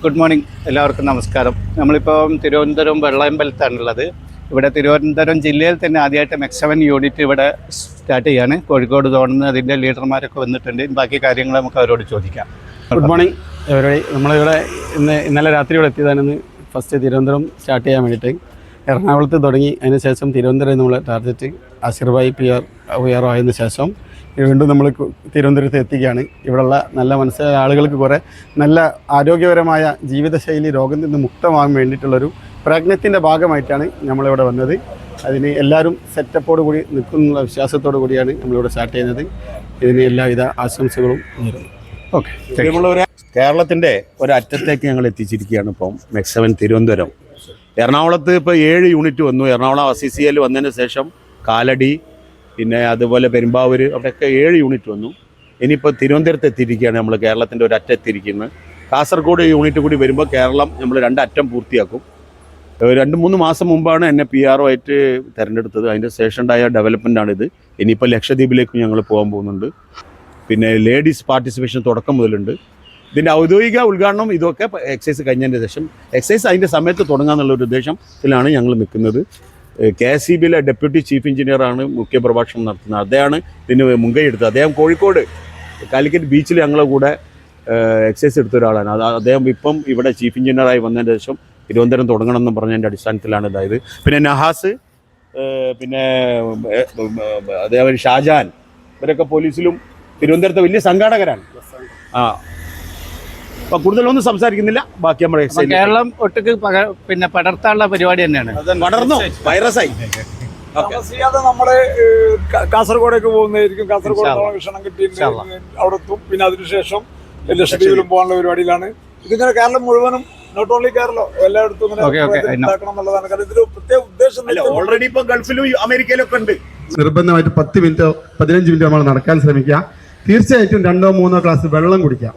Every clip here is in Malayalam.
ഗുഡ് മോർണിംഗ്, എല്ലാവർക്കും നമസ്കാരം. നമ്മളിപ്പോൾ തിരുവനന്തപുരം വെള്ളയമ്പലത്താണുള്ളത്. ഇവിടെ തിരുവനന്തപുരം ജില്ലയിൽ തന്നെ ആദ്യമായിട്ട് MEX7 യൂണിറ്റ് ഇവിടെ സ്റ്റാർട്ട് ചെയ്യാണ്. കോഴിക്കോട് തോന്നുന്ന അതിൻ്റെ ലീഡർമാരൊക്കെ വന്നിട്ടുണ്ട്. ബാക്കി കാര്യങ്ങൾ നമുക്ക് അവരോട് ചോദിക്കാം. Good morning every. നമ്മളിവിടെ ഇന്നലെ രാത്രി ഇവിടെ എത്തിയതാണ് ഫസ്റ്റ് തിരുവനന്തപുരം സ്റ്റാർട്ട് ചെയ്യാൻ വേണ്ടിയിട്ട്. എറണാകുളത്ത് തുടങ്ങി, അതിന് ശേഷം തിരുവനന്തപുരം നമ്മൾ ടാർഗറ്റ് ആശീർവായി PR ആയതിനു ശേഷം വീണ്ടും നമ്മൾ തിരുവനന്തപുരത്ത് എത്തിക്കുകയാണ്. ഇവിടെയുള്ള നല്ല മനസ്സിലായ ആളുകൾക്ക് കുറേ നല്ല ആരോഗ്യപരമായ ജീവിതശൈലി രോഗത്തിൽ നിന്ന് മുക്തമാകാൻ വേണ്ടിയിട്ടുള്ളൊരു പ്രയത്നത്തിൻ്റെ ഭാഗമായിട്ടാണ് നമ്മളിവിടെ വന്നത്. അതിന് എല്ലാവരും സെറ്റപ്പോട് കൂടി നിൽക്കുന്ന വിശ്വാസത്തോടു കൂടിയാണ് നമ്മളിവിടെ സ്റ്റാർട്ട് ചെയ്യുന്നത്. ഇതിന് എല്ലാവിധ ആശംസകളും നേരുന്നു. ഓക്കെ, നമ്മളൊരു കേരളത്തിൻ്റെ ഒരറ്റത്തേക്ക് ഞങ്ങൾ എത്തിച്ചിരിക്കുകയാണ്. ഇപ്പം MEX7 തിരുവനന്തപുരം. എറണാകുളത്ത് ഇപ്പോൾ 7 യൂണിറ്റ് വന്നു. എറണാകുളം ACCL വന്നതിന് ശേഷം കാലടി, പിന്നെ അതുപോലെ പെരുമ്പാവൂർ, അവിടെയൊക്കെ 7 യൂണിറ്റ് വന്നു. ഇനിയിപ്പോൾ തിരുവനന്തപുരത്ത് എത്തിയിരിക്കുകയാണ്. നമ്മൾ കേരളത്തിൻ്റെ ഒരു അറ്റം എത്തിയിരിക്കുന്നത്. കാസർഗോഡ് യൂണിറ്റ് കൂടി വരുമ്പോൾ കേരളം നമ്മൾ 2 അറ്റം പൂർത്തിയാക്കും. 2-3 മാസം മുമ്പാണ് എന്നെ PR ആയിട്ട് തിരഞ്ഞെടുത്തത്. അതിൻ്റെ ശേഷം ഉണ്ടായ ഡെവലപ്മെൻറ്റാണിത്. ഇനിയിപ്പോൾ ലക്ഷദ്വീപിലേക്കും ഞങ്ങൾ പോകാൻ പോകുന്നുണ്ട്. പിന്നെ ലേഡീസ് പാർട്ടിസിപ്പേഷൻ തുടക്കം മുതലുണ്ട്. ഇതിൻ്റെ ഔദ്യോഗിക ഉദ്ഘാടനം ഇതൊക്കെ എക്സൈസ് കഴിഞ്ഞതിൻ്റെ ശേഷം, എക്സൈസ് അതിൻ്റെ സമയത്ത് തുടങ്ങാമെന്നുള്ളൊരു ഉദ്ദേശത്തിലാണ് ഞങ്ങൾ നിൽക്കുന്നത്. KSEBിയിലെ ഡെപ്യൂട്ടി ചീഫ് എഞ്ചിനീയറാണ് മുഖ്യ പ്രഭാഷണം നടത്തുന്നത്. അദ്ദേഹമാണ് ഇതിന് മുൻകൈ എടുത്തത്. അദ്ദേഹം കോഴിക്കോട് കാലിക്കറ്റ് ബീച്ചിൽ ഞങ്ങളുടെ കൂടെ എക്സൈസ് എടുത്ത ഒരാളാണ്. അദ്ദേഹം ഇപ്പം ഇവിടെ ചീഫ് എഞ്ചിനീയറായി വന്നതിന് ശേഷം തിരുവനന്തപുരം തുടങ്ങണമെന്ന് പറഞ്ഞതിൻ്റെ അടിസ്ഥാനത്തിലാണ് ഇതായത്. പിന്നെ നഹാസ്, പിന്നെ അതേപോലെ ഷാജാൻ, ഇവരൊക്കെ പോലീസിലും തിരുവനന്തപുരത്തെ വലിയ സംഘാടകരാണ്. അപ്പോൾ കൂടുതലൊന്നും സംസാരിക്കുന്നില്ല. ബാക്കി നമ്മുടെ കേരളം ഒട്ടുക്ക് പിന്നെ പടർത്താനുള്ള പരിപാടി തന്നെയാണ്. പടർന്നു, വൈറസായി. നമ്മള് കാസർഗോഡേക്ക് പോകുന്നതായിരിക്കും. കാസർഗോഡ് ക്ഷണം കിട്ടിയിട്ട് അവിടെ എത്തും. പിന്നെ അതിനുശേഷം ലക്ഷദ്വീപിലും പോകാനുള്ള പരിപാടിയിലാണ്. ഇതിങ്ങനെ കേരളം മുഴുവനും, നോട്ട് ഓൺലി കേരളം, എല്ലായിടത്തും ഉണ്ടാക്കണം എന്നുള്ളതാണ്. കാരണം ഇതിൽ പ്രത്യേക ഉദ്ദേശം ഓൾറെഡി ഇപ്പൊ ഗൾഫിലും അമേരിക്കയിലൊക്കെ ഉണ്ട്. നിർബന്ധമായിട്ട് 10 മിനിറ്റോ 15 മിനിറ്റോ നമ്മൾ നടക്കാൻ ശ്രമിക്കുക. തീർച്ചയായിട്ടും 2-3 ഗ്ലാസ് വെള്ളം കുടിക്കാം.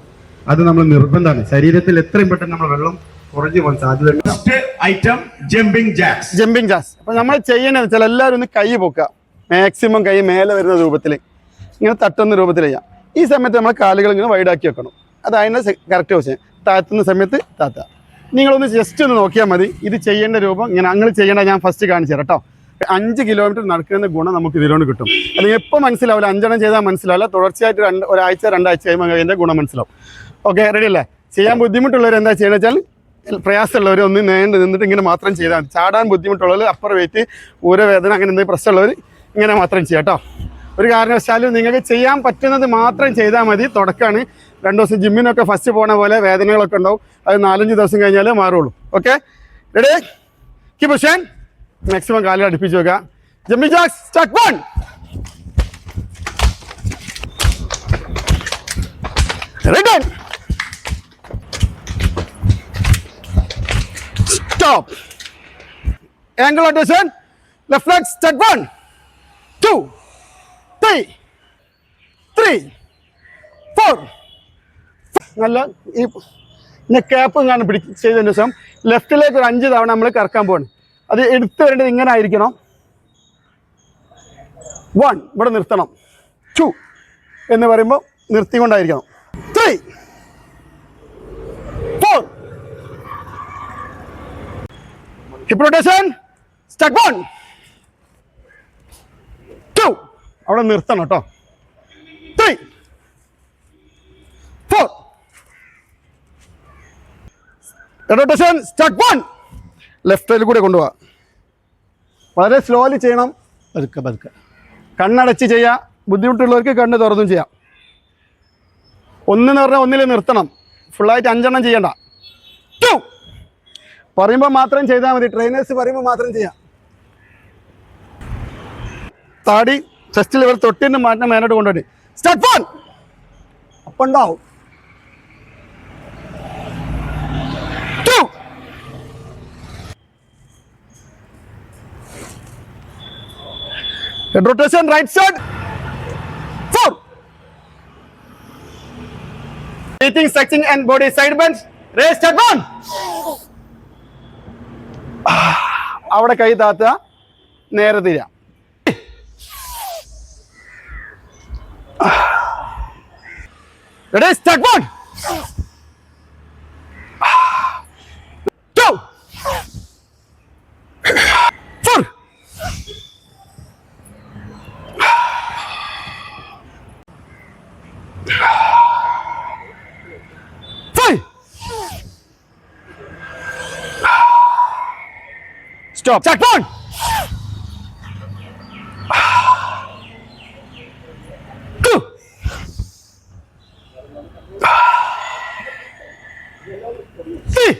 അത് നമ്മൾ നിർബന്ധമാണ്. ശരീരത്തിൽ എത്രയും പെട്ടെന്ന് നമ്മൾ വെള്ളം കുറഞ്ഞു പോകാൻ സാധ്യതയുണ്ട്. Item jumping jacks. അപ്പൊ നമ്മൾ ചെയ്യണമെന്ന് വെച്ചാൽ എല്ലാവരും ഒന്ന് കൈ പൊക്കുക. മാക്സിമം കൈ മേലെ വരുന്ന രൂപത്തിൽ ഇങ്ങനെ തട്ടുന്ന രൂപത്തിൽ ചെയ്യാം. ഈ സമയത്ത് നമ്മൾ കാലുകൾ ഇങ്ങനെ വൈഡാക്കി വെക്കണം. അത് അതിൻ്റെ കറക്റ്റ് പൊസിഷൻ. താത്തുന്ന സമയത്ത് താത്തുക. നിങ്ങളൊന്ന് ജസ്റ്റ് ഒന്ന് നോക്കിയാൽ മതി. ഇത് ചെയ്യേണ്ട രൂപം ഇങ്ങനെ അങ്ങനെ ചെയ്യേണ്ട. ഞാൻ ഫസ്റ്റ് കാണിച്ചു തരാം കേട്ടോ. 5 കിലോമീറ്റർ നടക്കുന്ന ഗുണം നമുക്ക് ഇതിലോട്ട് കിട്ടും. അത് എപ്പോൾ മനസ്സിലാവില്ല. 5 എണ്ണം ചെയ്താൽ മനസ്സിലാവില്ല. തുടർച്ചയായിട്ട് 2 ആഴ്ച 2 ആഴ്ച കഴിയുമ്പോൾ അതിൻ്റെ ഗുണം മനസ്സിലാവും. ഓക്കെ, റെഡി അല്ലേ? ചെയ്യാൻ ബുദ്ധിമുട്ടുള്ളവർ എന്താ ചെയ്യുന്നത് വെച്ചാൽ, പ്രയാസമുള്ളവർ ഒന്ന് നീണ്ട് നിന്നിട്ട് ഇങ്ങനെ മാത്രം ചെയ്താൽ മതി. ചാടാൻ ബുദ്ധിമുട്ടുള്ളവർ, അപ്പർ വെയിറ്റ്, ഊരവേദന, അങ്ങനെ എന്തെങ്കിലും പ്രശ്നമുള്ളവർ ഇങ്ങനെ മാത്രം ചെയ്യാം കേട്ടോ. ഒരു കാരണവശാലും നിങ്ങൾക്ക് ചെയ്യാൻ പറ്റുന്നത് മാത്രം ചെയ്താൽ മതി. തുടക്കമാണ്. 2 ദിവസം ജിമ്മിനൊക്കെ ഫസ്റ്റ് പോണ പോലെ വേദനകളൊക്കെ ഉണ്ടാവും. അത് 4-5 ദിവസം കഴിഞ്ഞാലേ മാറുള്ളൂ. Okay, ready? Keep position. Maximum കാലിൽ അടുപ്പിച്ച് വെക്കുക. Jumping jacks start. 1 ready, stop, angle rotation, left leg start. 1 2 3 4. നല്ല ഈ ക്യാപ്പ് ഇങ്ങനെ ചെയ്തതിന് ശേഷം ലെഫ്റ്റിലേക്ക് ഒരു 5 തവണ നമ്മൾ കറക്കാൻ പോകണം. അത് എടുത്തു വരേണ്ടത് ഇങ്ങനെ ആയിരിക്കണം. 1 ഇവിടെ നിർത്തണം. 2 എന്ന് പറയുമ്പോൾ നിർത്തിക്കൊണ്ടായിരിക്കണം. 3 4 ഹിപ്പ് റൊട്ടേഷൻ സ്റ്റാർട്ട്. 1 2 അവിടെ നിർത്തണം കേട്ടോ. 3 4 റൊട്ടേഷൻ സ്റ്റാർട്ട്. 1 ലെഫ്റ്റ് സൈഡിൽ കൂടെ കൊണ്ടുപോവാ. വളരെ സ്ലോലി ചെയ്യണം. പതുക്കെ കണ്ണടച്ച് ചെയ്യുക. ബുദ്ധിമുട്ടുള്ളവർക്ക് കണ്ണ് തുറന്നും ചെയ്യാം. 1 എന്ന് പറഞ്ഞാൽ 1 നിർത്തണം. ഫുള്ളായിട്ട് 5 എണ്ണം ചെയ്യണ്ട. 2 പറയുമ്പോൾ മാത്രം ചെയ്താൽ മതി. ട്രെയിനേഴ്സ് പറയുമ്പോൾ മാത്രം ചെയ്യാം. താടി ചെസ്റ്റിൽ ഇവർ തൊട്ടിന് മാറ്റം മേലോട്ട് കൊണ്ടുപോയി. Start. 1 up and down. 2 head rotation right side. 4 breathing, stretching and body side bend. Raise. Start. 1 അവിടെ കൈ താത്തുക, നേരെ തിരിയാം. Ready, start. 1 stop. Start 1 2 3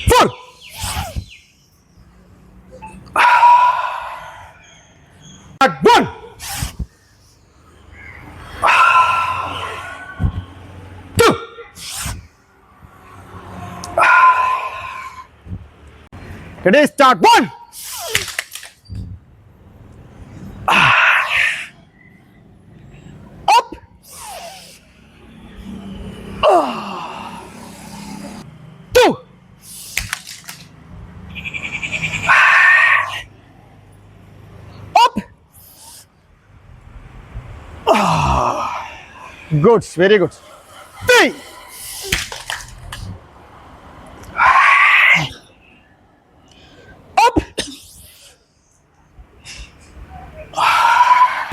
4 1 2 ready start 1 up 2 up good, very good. 3 up.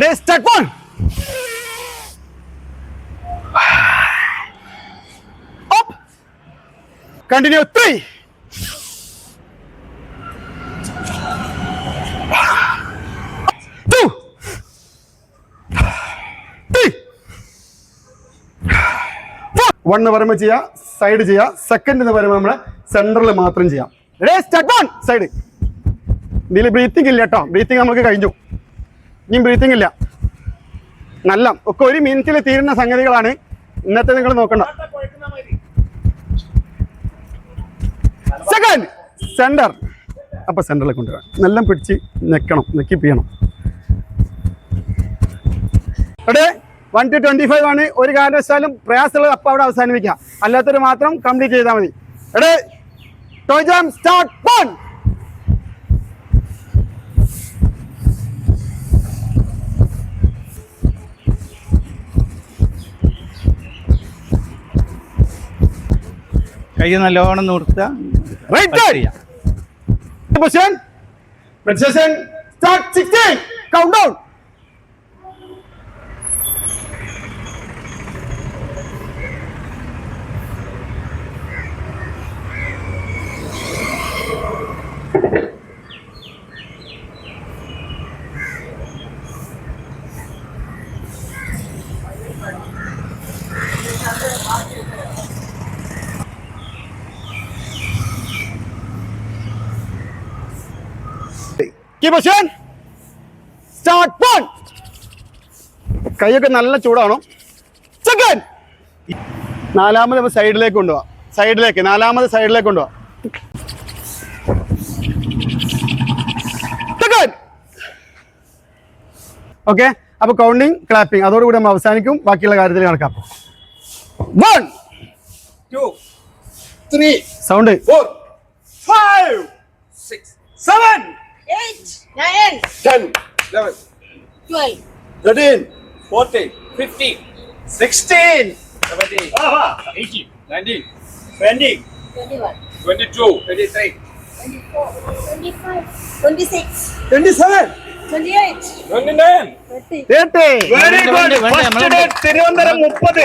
Let's start 1 up. Continue 3 2 3 1 എന്ന് പറയുമ്പോൾ ചെയ്യാം, സൈഡ് ചെയ്യാം. സെക്കൻഡ് എന്ന് പറയുമ്പോൾ നമ്മളെ സെൻറ്ററിൽ മാത്രം ചെയ്യാം. Ready start 1 side. ഇതിൽ ബ്രീത്തിങ് ഇല്ല കേട്ടോ, ബ്രീത്തിങ് നമുക്ക് കഴിഞ്ഞു, ഇനിയും ബ്രീത്തിങ് ഇല്ല. നല്ല ഒക്കെ 1 മിനിറ്റിൽ തീരുന്ന സംഗതികളാണ്. ഇന്നത്തെ നിങ്ങൾ നോക്കണ്ട. സെക്കൻഡ് സെൻറ്റർ, അപ്പോൾ സെൻറ്ററിൽ കൊണ്ടുവരാം. നല്ല പിടിച്ച് നെക്കണം, നെക്കിപ്പിക്കണം. റെഡി 1 to 25 ആണ്. ഒരു കാരണവശാലും പ്രയാസമുള്ളത് അപ്പം അവിടെ അവസാനിപ്പിക്കാം, അല്ലാത്തൊരു മാത്രം കംപ്ലീറ്റ് ചെയ്താൽ മതി. റെഡി ടോയ് ജാം സ്റ്റാർട്ട് 1 കൈ നല്ലോണം നിർത്തുക. Right position position start 16 count down. Position start 1 കൈയൊക്കെ നല്ല ചൂടാണോ. സെക്കൻഡ് നാലാമത് സൈഡിലേക്ക് കൊണ്ടുപോവാം, സൈഡിലേക്ക് നാലാമത് സൈഡിലേക്ക് കൊണ്ടുപോവാം. Second okay. അപ്പൊ കൗണ്ടിങ് ക്ലാപ്പിംഗ് അതോടുകൂടി നമ്മൾ അവസാനിക്കും. ബാക്കിയുള്ള കാര്യത്തിൽ കണക്കാം. 1 2 3 sound 4 5 6 7 8, 9, 10, 11, 12, 13, 14, 15, 16, 17, 18, 19, 20, 21, 22, 23, 24, 25, 26, 27, 28, 29. 30. Very good. First day Thiruvananthapuram 30.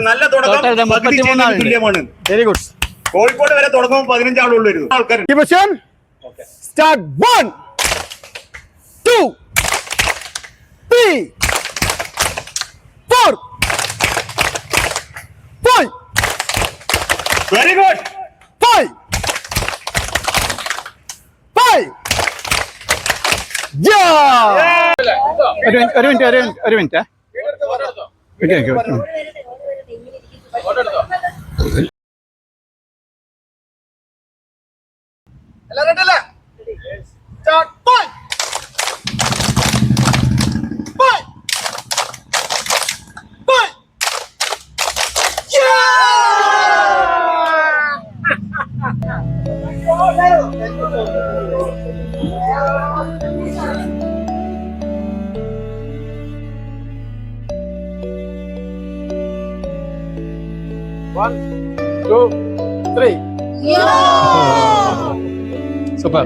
നല്ല തുടക്കം. പകുതി ചെയ്യുന്നതിന് തുല്യമാണ്. Very good. കോഴിക്കോട് വരെ തുടങ്ങുമ്പോൾ 15 ആളുള്ളൂ ആൾക്കാർ. Position start 1 2 3 4 5 very good. 5 5 ഒരു minute okay Start 1. 5 5 1 2 3 Yeah! Super.